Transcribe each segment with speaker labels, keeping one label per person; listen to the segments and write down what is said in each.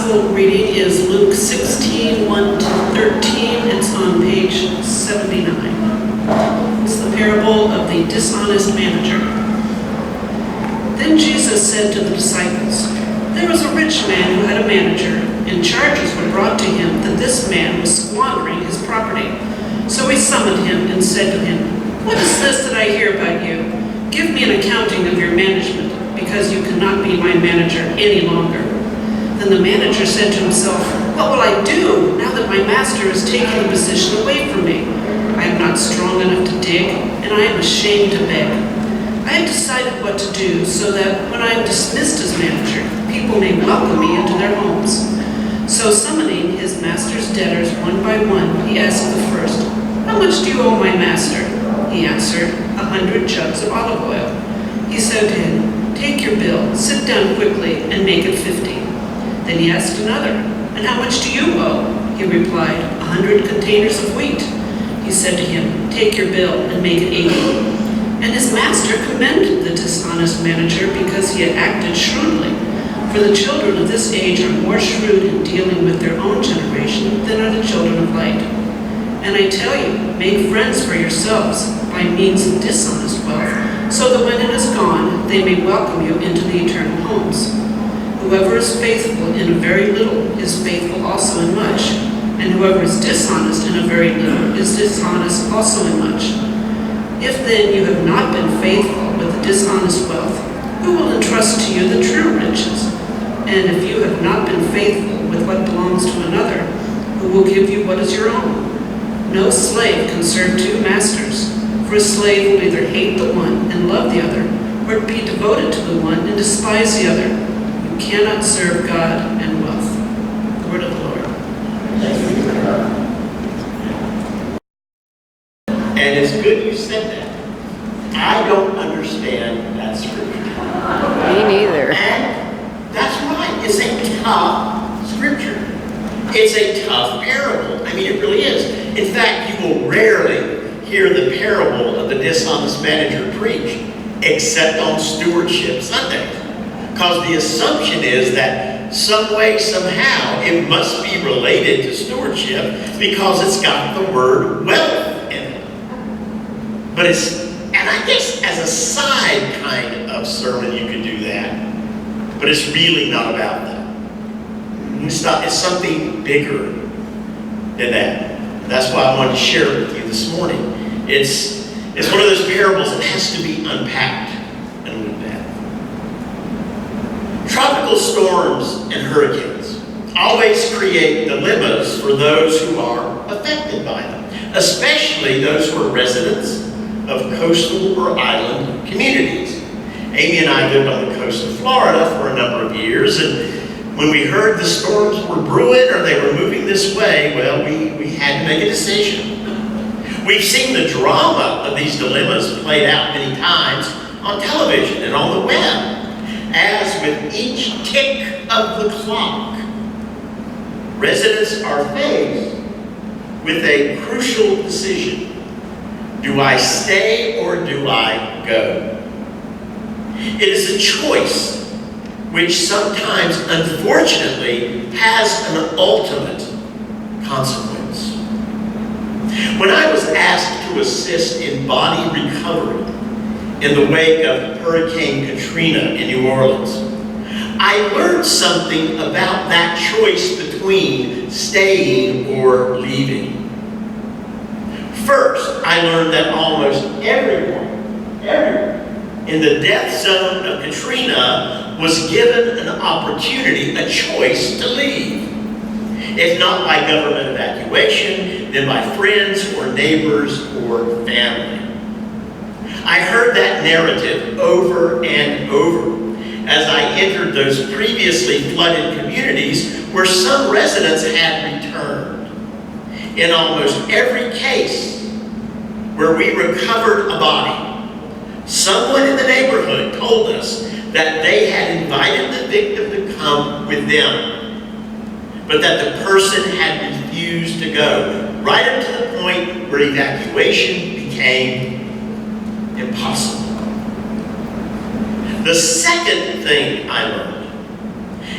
Speaker 1: gospel reading is Luke 16, 1 to 13. It's on page 79. It's the parable of the dishonest manager. Then Jesus said to the disciples, "There was a rich man who had a manager, and charges were brought to him that this man was squandering his property. So he summoned him and said to him, 'What is this that I hear about you? Give me an accounting of your management, because you cannot be my manager any longer.' Then the manager said to himself, 'What will I do now that my master has taken the position away from me? I am not strong enough to dig, and I am ashamed to beg. I have decided what to do so that when I am dismissed as manager, people may welcome me into their homes.' So summoning his master's debtors one by one, he asked the first, 'How much do you owe my master?' He answered, 100 jugs of olive oil. He said to him, 'Take your bill, sit down quickly, and make it 50. Then he asked another, 'And how much do you owe?' He replied, 100 containers of wheat. He said to him, 'Take your bill and make it 80. And his master commended the dishonest manager because he had acted shrewdly. For the children of this age are more shrewd in dealing with their own generation than are the children of light. And I tell you, make friends for yourselves by means of dishonest wealth, so that when it is gone, they may welcome you into the eternal homes. Whoever is faithful in a very little is faithful also in much, and whoever is dishonest in a very little is dishonest also in much. If then you have not been faithful with the dishonest wealth, who will entrust to you the true riches? And if you have not been faithful with what belongs to another, who will give you what is your own? No slave can serve two masters, for a slave will either hate the one and love the other, or be devoted to the one and despise the other. You cannot serve God and wealth." The word of the Lord.
Speaker 2: And it's good you said that. I don't understand that scripture.
Speaker 3: Me neither.
Speaker 2: And that's right. It's a tough scripture. It's a tough parable. I mean, it really is. In fact, you will rarely hear the parable of the dishonest manager preached, except on Stewardship Sunday. Because the assumption is that some way, somehow, it must be related to stewardship because it's got the word wealth in it. But and I guess as a side kind of sermon, you could do that. But it's really not about that. It's something bigger than that. That's why I wanted to share it with you this morning. It's one of those parables that has to be unpacked and looked at. Tropical storms and hurricanes always create dilemmas for those who are affected by them, especially those who are residents of coastal or island communities. Amy and I lived on the coast of Florida for a number of years, and when we heard the storms were brewing or they were moving this way, well, we had to make a decision. We've seen the drama of these dilemmas played out many times on television and on the web. As with each tick of the clock, residents are faced with a crucial decision. Do I stay or do I go? It is a choice which sometimes, unfortunately, has an ultimate consequence. When I was asked to assist in body recovery in the wake of Hurricane Katrina in New Orleans, I learned something about that choice between staying or leaving. First, I learned that almost everyone in the death zone of Katrina was given an opportunity, a choice to leave. If not by government evacuation, then by friends or neighbors or family. I heard that narrative over and over as I entered those previously flooded communities where some residents had returned. In almost every case where we recovered a body, someone in the neighborhood told us that they had invited the victim to come with them, but that the person had refused to go, right up to the point where evacuation became impossible. The second thing I learned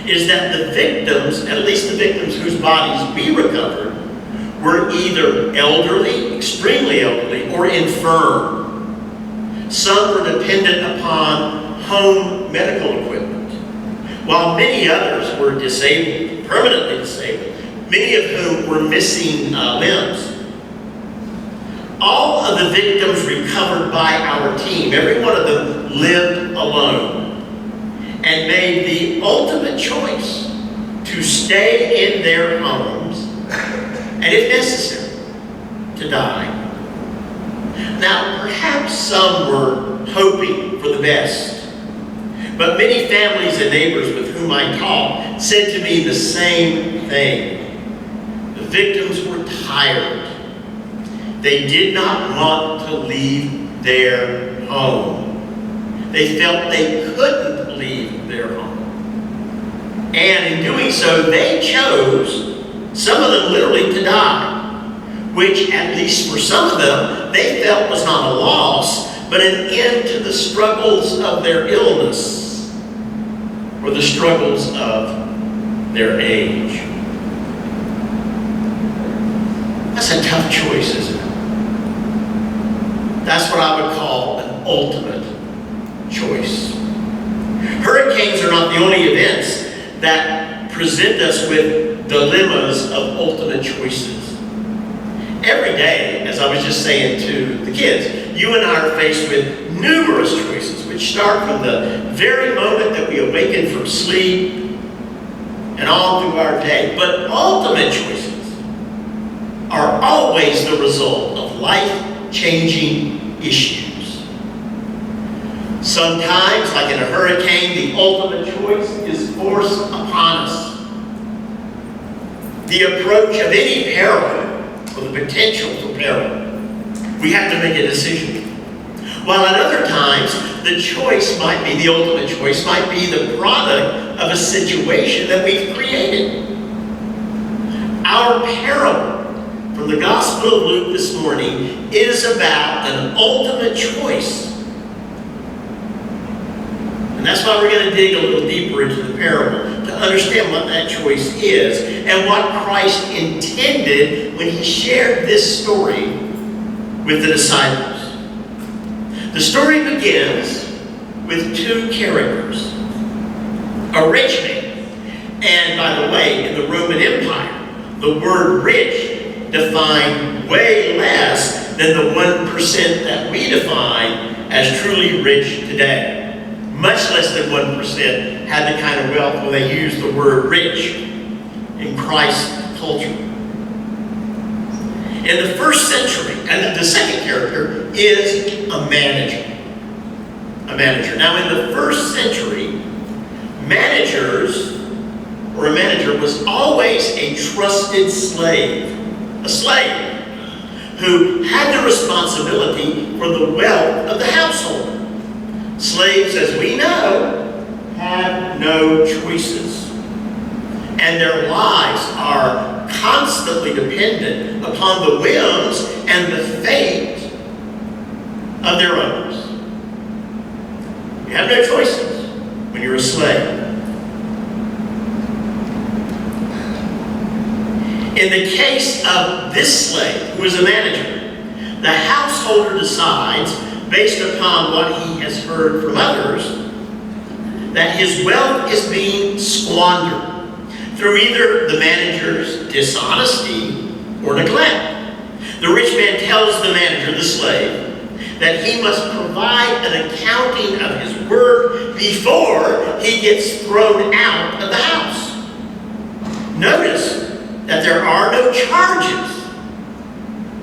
Speaker 2: is that the victims, at least the victims whose bodies we recovered, were either elderly, extremely elderly, or infirm. Some were dependent upon home medical equipment, while many others were disabled, permanently disabled, many of whom were missing limbs. All of the victims recovered by our team, every one of them lived alone and made the ultimate choice to stay in their homes and, if necessary, to die. Now, perhaps some were hoping for the best, but many families and neighbors with whom I talked said to me the same thing. The victims were tired. They did not want to leave their home. They felt they couldn't leave their home. And in doing so, they chose, some of them literally, to die, which, at least for some of them, they felt was not a loss, but an end to the struggles of their illness or the struggles of their age. That's a tough choice, isn't it? That's what I would call an ultimate choice. Hurricanes are not the only events that present us with dilemmas of ultimate choices. Every day, as I was just saying to the kids, you and I are faced with numerous choices, which start from the very moment that we awaken from sleep and on through our day. But ultimate choices are always the result of life-changing issues. Sometimes, like in a hurricane, the ultimate choice is forced upon us. The approach of any peril, or the potential for peril, we have to make a decision. While at other times, the choice might be, the ultimate choice might be the product of a situation that we've created. Our peril from the Gospel of Luke this morning is about an ultimate choice. And that's why we're going to dig a little deeper into the parable to understand what that choice is and what Christ intended when he shared this story with the disciples. The story begins with two characters. A rich man. And by the way, in the Roman Empire, the word rich defined way less than the 1% that we define as truly rich today. Much less than 1% had the kind of wealth where they used the word rich in Christ's culture. In the first century, and the second character is a manager. A manager. Now, in the first century, managers, or a manager, was always a trusted slave. A slave who had the responsibility for the wealth of the household. Slaves, as we know, have no choices. And their lives are constantly dependent upon the whims and the fate of their owners. You have no choices when you're a slave. In the case of this slave, who is a manager, the householder decides, based upon what he has heard from others, that his wealth is being squandered through either the manager's dishonesty or neglect. The rich man tells the manager, the slave, that he must provide an accounting of his work before he gets thrown out of the house. Notice that there are no charges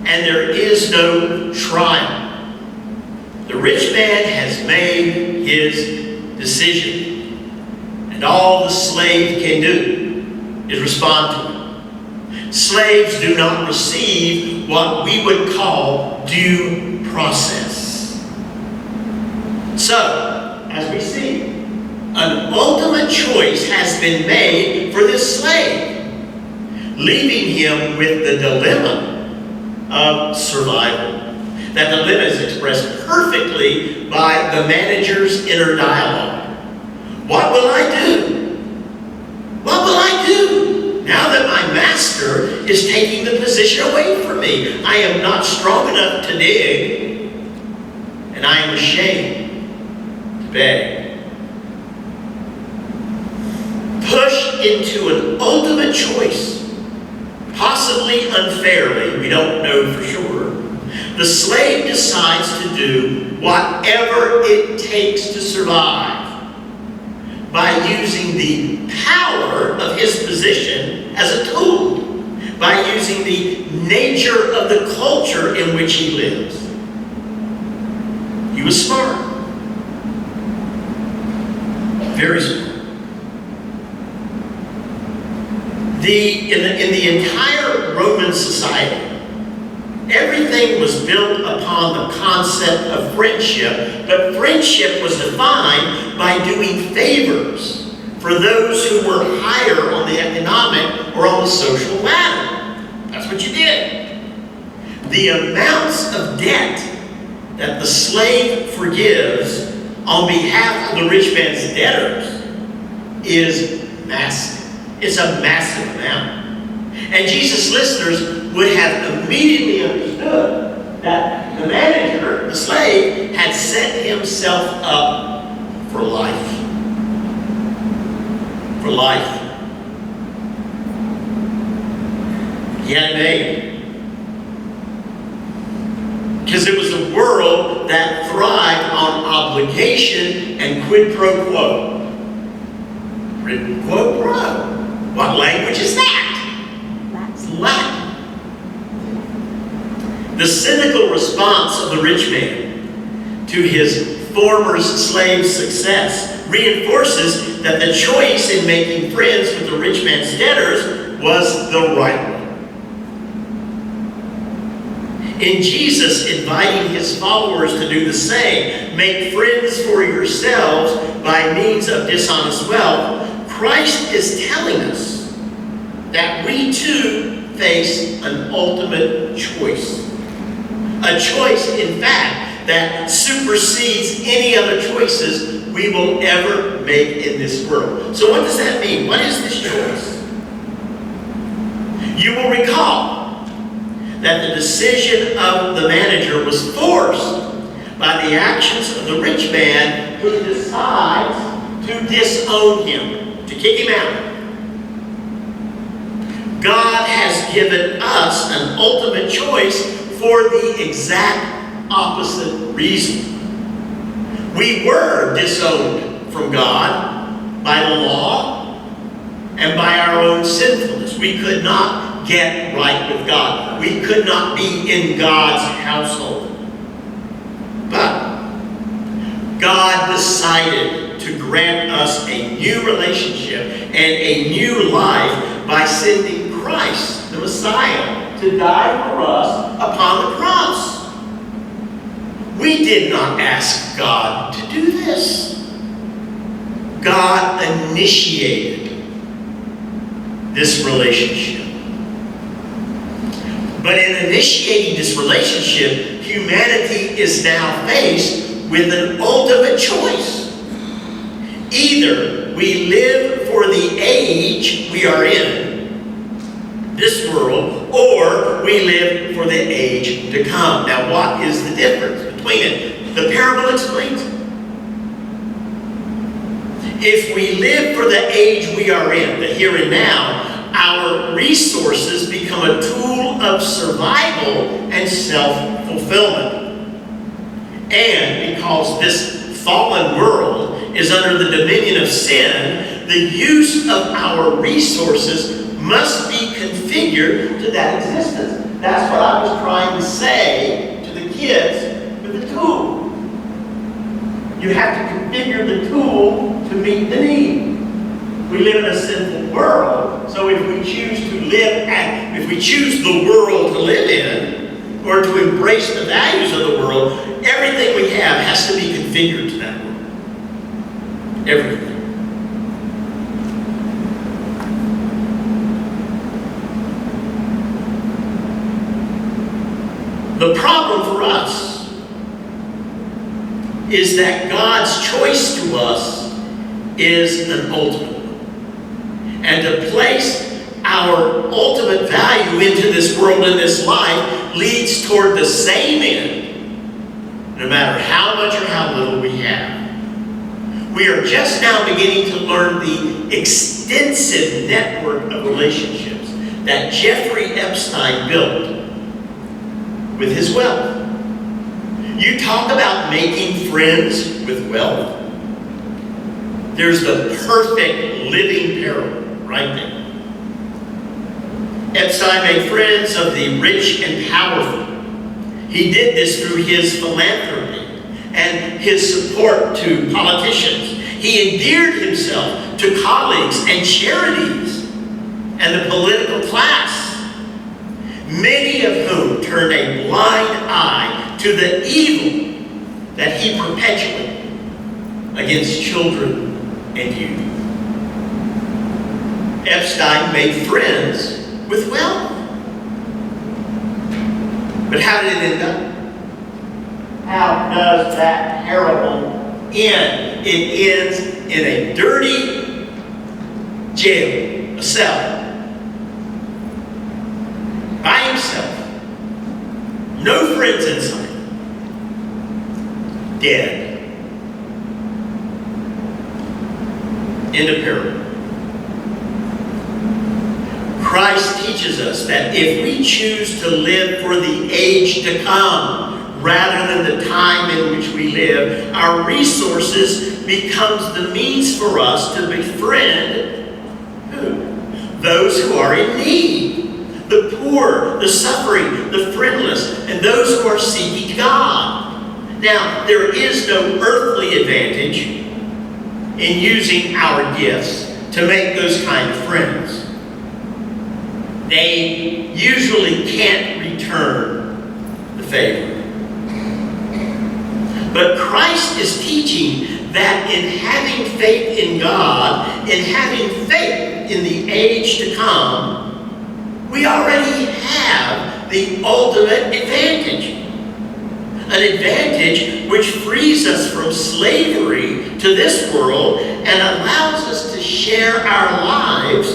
Speaker 2: and there is no trial. The rich man has made his decision, and all the slave can do is respond to it. Slaves do not receive what we would call due process. So, as we see, an ultimate choice has been made for this slave, leaving him with the dilemma of survival. That dilemma is expressed perfectly by the manager's inner dialogue. What will I do? Now that my master is taking the position away from me, I am not strong enough to dig, and I am ashamed to beg. Pushed into an ultimate choice, possibly unfairly, we don't know for sure, the slave decides to do whatever it takes to survive by using the power of his position as a tool, by using the nature of the culture in which he lives. He was smart. Very smart. In the entire Roman society, everything was built upon the concept of friendship, but friendship was defined by doing favors for those who were higher on the economic or on the social ladder. That's what you did. The amounts of debt that the slave forgives on behalf of the rich man's debtors is massive. It's a massive amount. And Jesus' listeners would have immediately understood that the manager, the slave, had set himself up for life. For life. He had it made. Because it was a world that thrived on obligation and quid pro quo. Quid pro quo. What language is that? That's Latin. The cynical response of the rich man to his former slave's success reinforces that the choice in making friends with the rich man's debtors was the right one. In Jesus inviting his followers to do the same, make friends for yourselves by means of dishonest wealth, Christ is telling us that we too face an ultimate choice. A choice, in fact, that supersedes any other choices we will ever make in this world. So what does that mean? What is this choice? You will recall that the decision of the manager was forced by the actions of the rich man who decides to disown him, to kick him out. God has given us an ultimate choice for the exact opposite reason. We were disowned from God by the law and by our own sinfulness. We could not get right with God. We could not be in God's household. But God decided to grant us a new relationship and a new life by sending Christ, the Messiah, to die for us upon the cross. We did not ask God to do this. God initiated this relationship. But in initiating this relationship, humanity is now faced with an ultimate choice. Either we live for the age we are in, this world, or we live for the age to come. Now, what is the difference between it? The parable explains it. If we live for the age we are in, the here and now, our resources become a tool of survival and self-fulfillment. And because this fallen world is under the dominion of sin, the use of our resources must be configured to that existence. That's what I was trying to say to the kids with the tool. You have to configure the tool to meet the need. We live in a sinful world, so if we choose the world to live in, or to embrace the values of the world, everything we have has to be configured to that world. Everything. The problem for us is that God's choice to us is an ultimate one. And to place our ultimate value into this world and this life leads toward the same end, no matter how much or how little we have. We are just now beginning to learn the extensive network of relationships that Jeffrey Epstein built with his wealth. You talk about making friends with wealth. There's the perfect living parable right there. Epstein made friends of the rich and powerful. He did this through his philanthropy and his support to politicians. He endeared himself to colleagues and charities and the political class, many of whom turned a blind eye to the evil that he perpetuated against children and youth. Epstein made friends with wealth. But how did it end up? How does that parable end? It ends in a dirty jail, a cell, by himself. No friends inside. Dead. End of parable. Christ teaches us that if we choose to live for the age to come rather than the time in which we live, our resources becomes the means for us to befriend who? Those who are in need, the poor, the suffering, the friendless, and those who are seeking God. Now, there is no earthly advantage in using our gifts to make those kind of friends. They usually can't return the favor. But Christ is teaching that in having faith in God, in having faith in the age to come, we already have the ultimate advantage. An advantage which frees us from slavery to this world and allows us to share our lives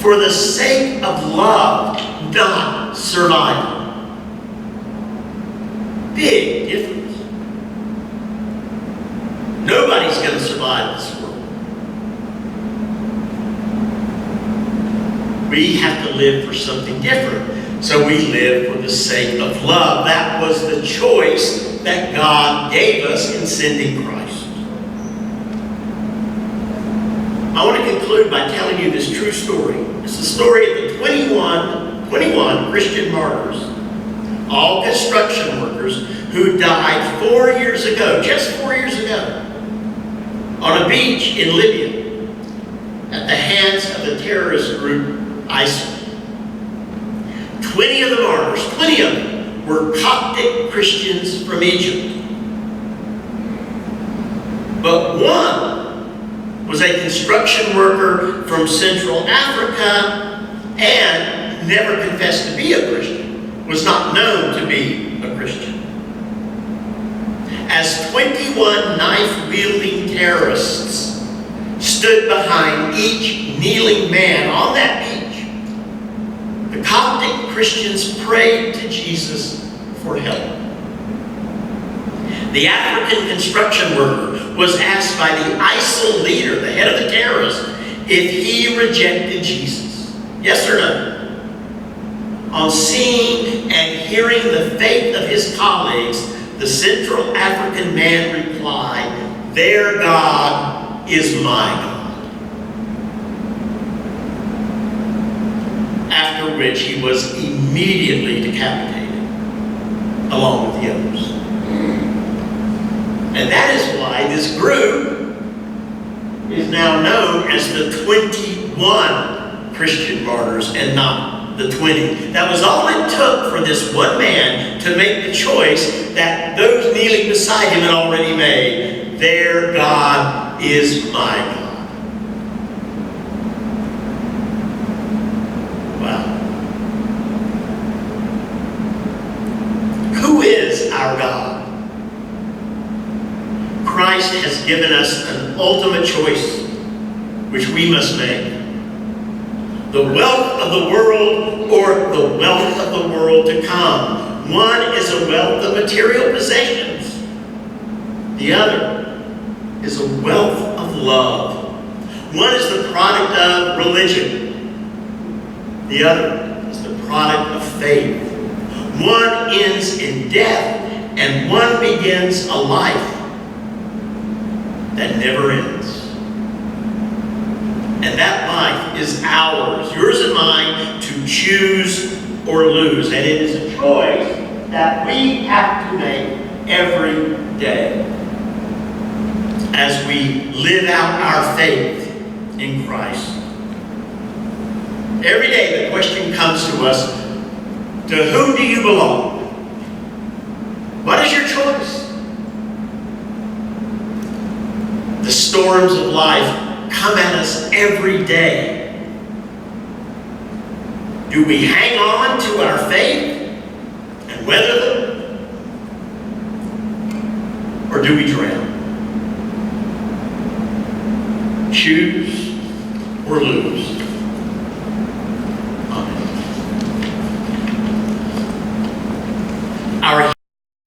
Speaker 2: for the sake of love, not survival. Big difference. Nobody's going to survive this world. We have to live for something different. So we live for the sake of love. That was the choice that God gave us in sending Christ. I want to conclude by telling you this true story. It's the story of the 21 Christian martyrs, all construction workers who died 4 years ago, just 4 years ago, on a beach in Libya at the hands of the terrorist group ISIL. 20 of the martyrs, 20 of them, were Coptic Christians from Egypt. But one was a construction worker from Central Africa and never confessed to be a Christian, was not known to be a Christian. As 21 knife-wielding terrorists stood behind each kneeling man on that beach, the Coptic Christians prayed to Jesus for help. The African construction worker was asked by the ISIL leader, the head of the terrorists, if he rejected Jesus. Yes or no? On seeing and hearing the faith of his colleagues, the Central African man replied, "Their God is my God." After which he was immediately decapitated, along with the others. And that is why this group is now known as the 21 Christian martyrs and not the 20. That was all it took for this one man to make the choice that those kneeling beside him had already made. Their God is my God. Wow. Who is our God? Christ has given us an ultimate choice, which we must make. the wealth of the world or the wealth of the world to come. One is a wealth of material possessions. The other is a wealth of love. One is the product of religion. The other is the product of faith. One ends in death, and one begins a life that never ends. And that life is ours, yours and mine, to choose or lose. And it is a choice that we have to make every day as we live out our faith in Christ. Every day the question comes to us, to whom do you belong? What is your choice? The storms of life come at us every day. Do we hang on to our faith and weather them? Or do we drown? Choose or lose.